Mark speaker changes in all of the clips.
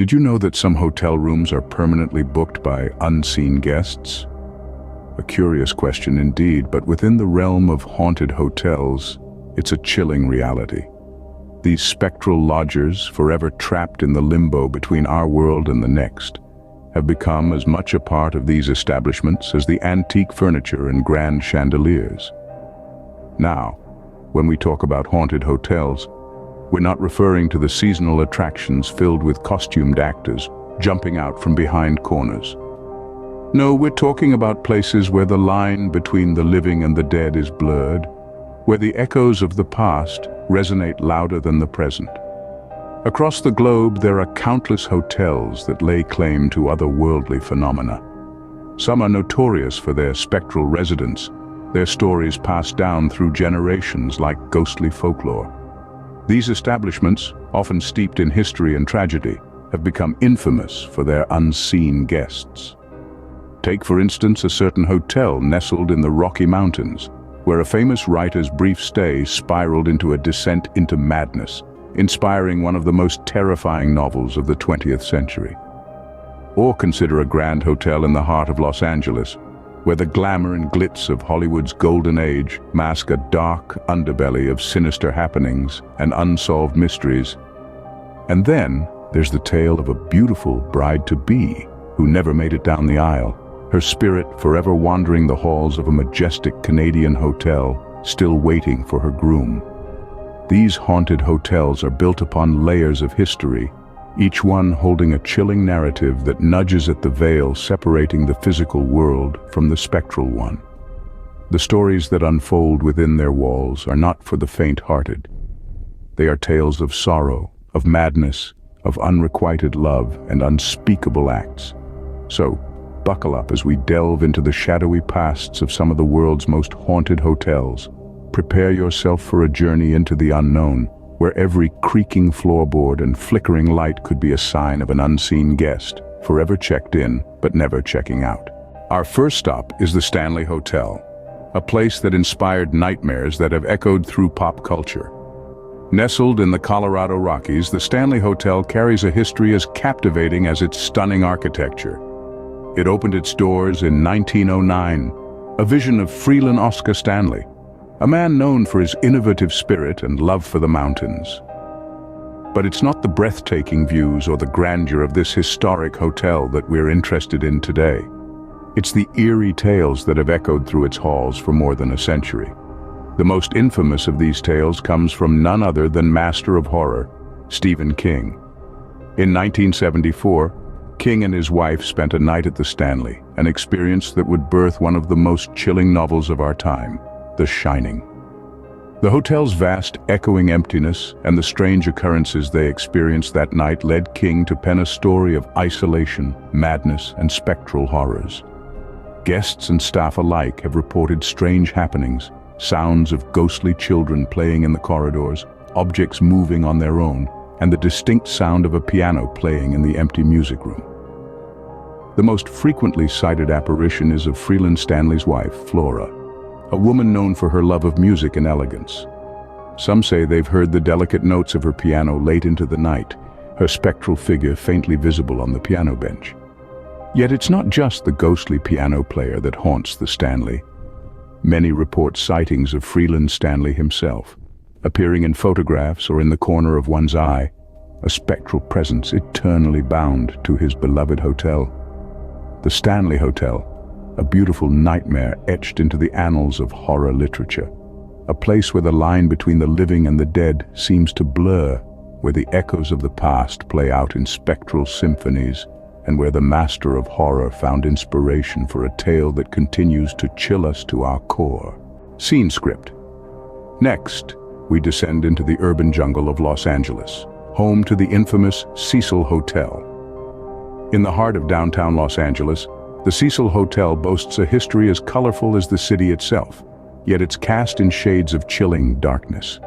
Speaker 1: Did you know that some hotel rooms are permanently booked by unseen guests? A curious question indeed, but within the realm of haunted hotels, it's a chilling reality. These spectral lodgers, forever trapped in the limbo between our world and the next, have become as much a part of these establishments as the antique furniture and grand chandeliers. Now, when we talk about haunted hotels, we're not referring to the seasonal attractions filled with costumed actors jumping out from behind corners. No, we're talking about places where the line between the living and the dead is blurred, where the echoes of the past resonate louder than the present. Across the globe, there are countless hotels that lay claim to otherworldly phenomena. Some are notorious for their spectral residents, their stories passed down through generations like ghostly folklore. These establishments, often steeped in history and tragedy, have become infamous for their unseen guests. Take, for instance, a certain hotel nestled in the Rocky Mountains, where a famous writer's brief stay spiraled into a descent into madness, inspiring one of the most terrifying novels of the 20th century. Or consider a grand hotel in the heart of Los Angeles, where the glamour and glitz of Hollywood's golden age mask a dark underbelly of sinister happenings and unsolved mysteries. And then there's the tale of a beautiful bride-to-be who never made it down the aisle, her spirit forever wandering the halls of a majestic Canadian hotel, still waiting for her groom. These haunted hotels are built upon layers of history, each one holding a chilling narrative that nudges at the veil separating the physical world from the spectral one. The stories that unfold within their walls are not for the faint-hearted. They are tales of sorrow, of madness, of unrequited love and unspeakable acts. So, buckle up as we delve into the shadowy pasts of some of the world's most haunted hotels. Prepare yourself for a journey into the unknown, where every creaking floorboard and flickering light could be a sign of an unseen guest, forever checked in but never checking out. Our first stop is the Stanley Hotel, a place that inspired nightmares that have echoed through pop culture. Nestled in the Colorado Rockies, the Stanley Hotel carries a history as captivating as its stunning architecture. It opened its doors in 1909, a vision of Freeland Oscar Stanley, a man known for his innovative spirit and love for the mountains. But it's not the breathtaking views or the grandeur of this historic hotel that we're interested in today. It's the eerie tales that have echoed through its halls for more than a century. The most infamous of these tales comes from none other than master of horror, Stephen King. In 1974, King and his wife spent a night at the Stanley, an experience that would birth one of the most chilling novels of our time, The Shining. The hotel's vast, echoing emptiness and the strange occurrences they experienced that night led King to pen a story of isolation, madness, and spectral horrors. Guests and staff alike have reported strange happenings, sounds of ghostly children playing in the corridors, objects moving on their own, and the distinct sound of a piano playing in the empty music room. The most frequently cited apparition is of Freeland Stanley's wife, Flora, a woman known for her love of music and elegance. Some say they've heard the delicate notes of her piano late into the night, her spectral figure faintly visible on the piano bench. Yet it's not just the ghostly piano player that haunts the Stanley. Many report sightings of Freeland Stanley himself, appearing in photographs or in the corner of one's eye, a spectral presence eternally bound to his beloved hotel. The Stanley Hotel, a beautiful nightmare etched into the annals of horror literature. A place where the line between the living and the dead seems to blur, where the echoes of the past play out in spectral symphonies, and where the master of horror found inspiration for a tale that continues to chill us to our core. Scene script. Next, we descend into the urban jungle of Los Angeles, home to the infamous Cecil Hotel. In the heart of downtown Los Angeles, the Cecil Hotel boasts a history as colorful as the city itself, yet it's cast in shades of chilling darkness.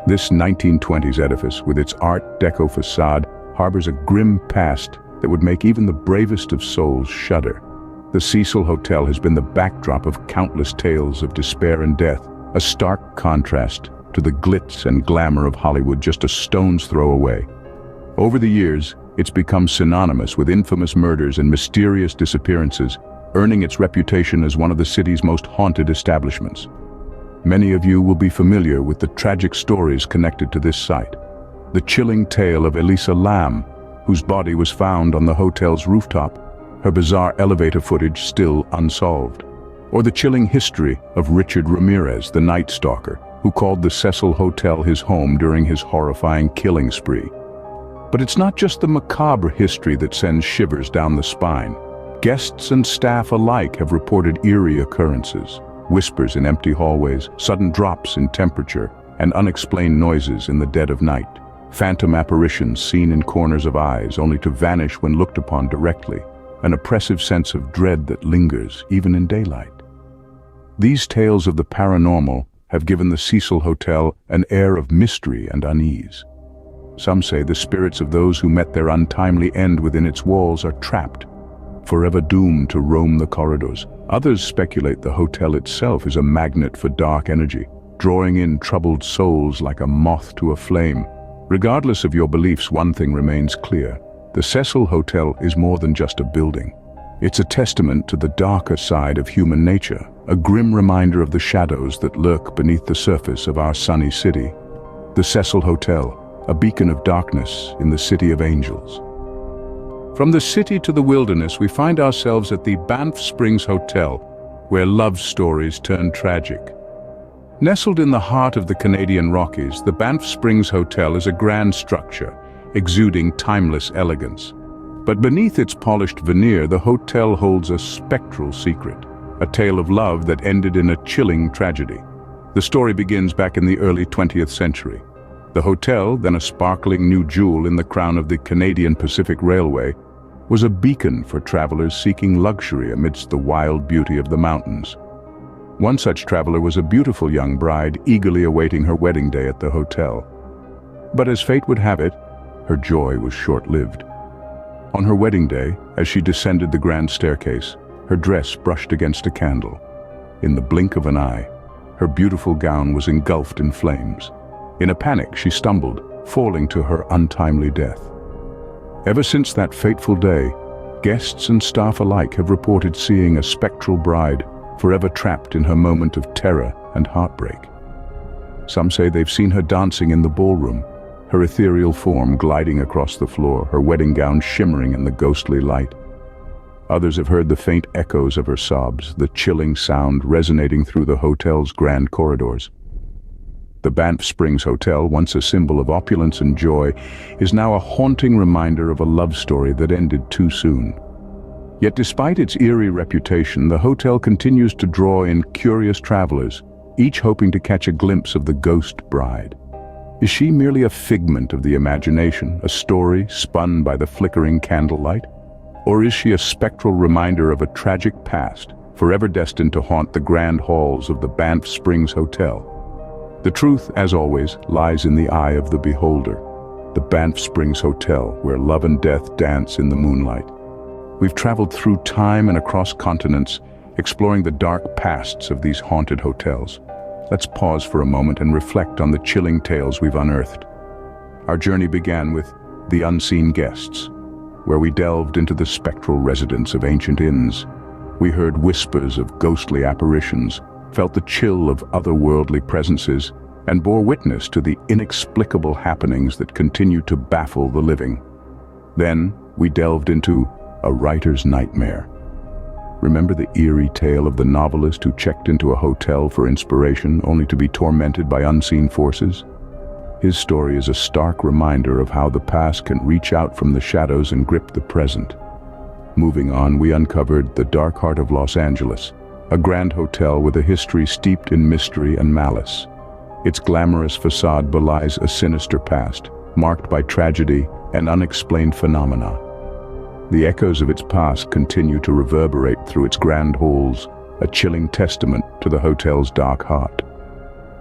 Speaker 1: This 1920s edifice, with its Art Deco facade, harbors a grim past that would make even the bravest of souls shudder. The Cecil Hotel has been the backdrop of countless tales of despair and death, a stark contrast to the glitz and glamour of Hollywood just a stone's throw away. Over the years, It's become synonymous with infamous murders and mysterious disappearances, earning its reputation as one of the city's most haunted establishments. Many of you will be familiar with the tragic stories connected to this site. The chilling tale of Elisa Lam, whose body was found on the hotel's rooftop, her bizarre elevator footage still unsolved. Or the chilling history of Richard Ramirez, the Night Stalker, who called the Cecil Hotel his home during his horrifying killing spree. But it's not just the macabre history that sends shivers down the spine. Guests and staff alike have reported eerie occurrences. Whispers in empty hallways, sudden drops in temperature, and unexplained noises in the dead of night. Phantom apparitions seen in corners of eyes only to vanish when looked upon directly. An oppressive sense of dread that lingers even in daylight. These tales of the paranormal have given the Cecil Hotel an air of mystery and unease. Some say the spirits of those who met their untimely end within its walls are trapped, forever doomed to roam the corridors. Others speculate the hotel itself is a magnet for dark energy, drawing in troubled souls like a moth to a flame. Regardless of your beliefs, one thing remains clear. The Cecil Hotel is more than just a building. It's a testament to the darker side of human nature, a grim reminder of the shadows that lurk beneath the surface of our sunny city. The Cecil Hotel, a beacon of darkness in the city of angels. From the city to the wilderness, we find ourselves at the Banff Springs Hotel, where love stories turn tragic. Nestled in the heart of the Canadian Rockies, the Banff Springs Hotel is a grand structure, exuding timeless elegance. But beneath its polished veneer, the hotel holds a spectral secret, a tale of love that ended in a chilling tragedy. The story begins back in the early 20th century. The hotel, then a sparkling new jewel in the crown of the Canadian Pacific Railway, was a beacon for travelers seeking luxury amidst the wild beauty of the mountains. One such traveler was a beautiful young bride eagerly awaiting her wedding day at the hotel. But as fate would have it, her joy was short-lived. On her wedding day, as she descended the grand staircase, her dress brushed against a candle. In the blink of an eye, her beautiful gown was engulfed in flames. In a panic, she stumbled, falling to her untimely death. Ever since that fateful day, guests and staff alike have reported seeing a spectral bride forever trapped in her moment of terror and heartbreak. Some say they've seen her dancing in the ballroom, her ethereal form gliding across the floor, her wedding gown shimmering in the ghostly light. Others have heard the faint echoes of her sobs, the chilling sound resonating through the hotel's grand corridors. The Banff Springs Hotel, once a symbol of opulence and joy, is now a haunting reminder of a love story that ended too soon. Yet despite its eerie reputation, the hotel continues to draw in curious travelers, each hoping to catch a glimpse of the ghost bride. Is she merely a figment of the imagination, a story spun by the flickering candlelight? Or is she a spectral reminder of a tragic past, forever destined to haunt the grand halls of the Banff Springs Hotel? The truth, as always, lies in the eye of the beholder. The Banff Springs Hotel, where love and death dance in the moonlight. We've traveled through time and across continents, exploring the dark pasts of these haunted hotels. Let's pause for a moment and reflect on the chilling tales we've unearthed. Our journey began with The Unseen Guests, where we delved into the spectral residence of ancient inns. We heard whispers of ghostly apparitions, felt the chill of otherworldly presences, and bore witness to the inexplicable happenings that continue to baffle the living. Then we delved into A Writer's Nightmare. Remember the eerie tale of the novelist who checked into a hotel for inspiration only to be tormented by unseen forces? His story is a stark reminder of how the past can reach out from the shadows and grip the present. Moving on, we uncovered The Dark Heart of Los Angeles, a grand hotel with a history steeped in mystery and malice. Its glamorous facade belies a sinister past, marked by tragedy and unexplained phenomena. The echoes of its past continue to reverberate through its grand halls, a chilling testament to the hotel's dark heart.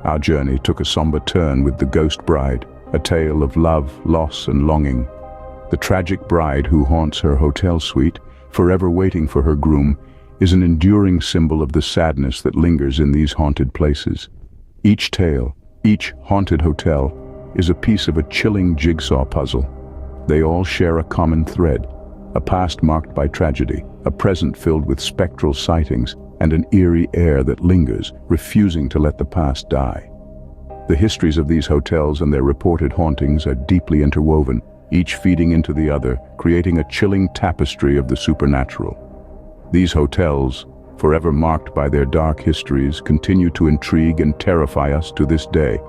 Speaker 1: Our journey took a somber turn with The Ghost Bride, a tale of love, loss, and longing. The tragic bride who haunts her hotel suite, forever waiting for her groom, is an enduring symbol of the sadness that lingers in these haunted places. Each tale, each haunted hotel, is a piece of a chilling jigsaw puzzle, They all share a common thread, a past marked by tragedy, a present filled with spectral sightings, and an eerie air that lingers, refusing to let the past die. The histories of these hotels and their reported hauntings are deeply interwoven, each feeding into the other, creating a chilling tapestry of the supernatural. These hotels, forever marked by their dark histories, continue to intrigue and terrify us to this day.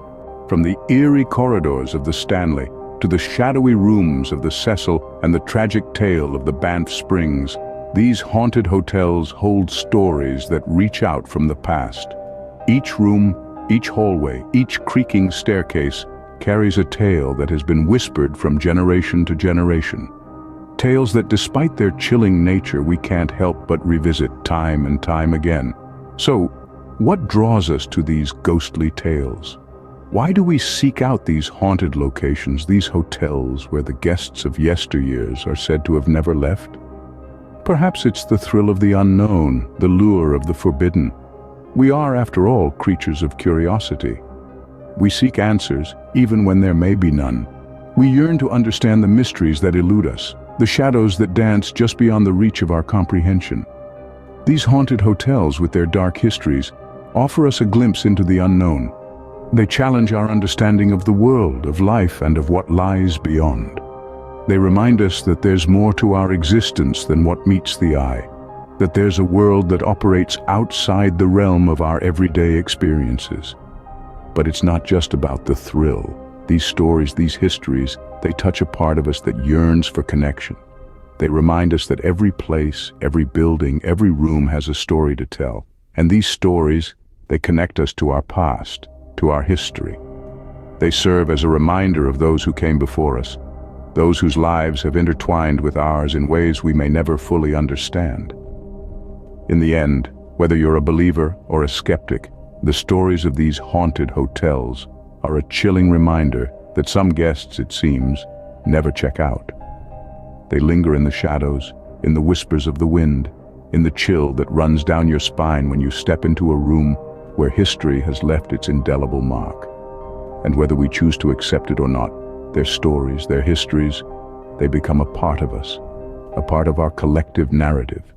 Speaker 1: From the eerie corridors of the Stanley to the shadowy rooms of the Cecil and the tragic tale of the Banff Springs, these haunted hotels hold stories that reach out from the past. Each room, each hallway, each creaking staircase carries a tale that has been whispered from generation to generation. Tales that, despite their chilling nature, we can't help but revisit time and time again. So, what draws us to these ghostly tales? Why do we seek out these haunted locations, these hotels where the guests of yesteryears are said to have never left? Perhaps it's the thrill of the unknown, the lure of the forbidden. We are, after all, creatures of curiosity. We seek answers, even when there may be none. We yearn to understand the mysteries that elude us, the shadows that dance just beyond the reach of our comprehension. These haunted hotels, with their dark histories, offer us a glimpse into the unknown. They challenge our understanding of the world, of life, and of what lies beyond. They remind us that there's more to our existence than what meets the eye, that there's a world that operates outside the realm of our everyday experiences. But it's not just about the thrill. These stories, these histories, they touch a part of us that yearns for connection. They remind us that every place, every building, every room has a story to tell. And these stories, they connect us to our past, to our history. They serve as a reminder of those who came before us, those whose lives have intertwined with ours in ways we may never fully understand. In the end, whether you're a believer or a skeptic, the stories of these haunted hotels are a chilling reminder that some guests, it seems, never check out. They linger in the shadows, in the whispers of the wind, in the chill that runs down your spine when you step into a room where history has left its indelible mark. And whether we choose to accept it or not, their stories, their histories, they become a part of us, a part of our collective narrative.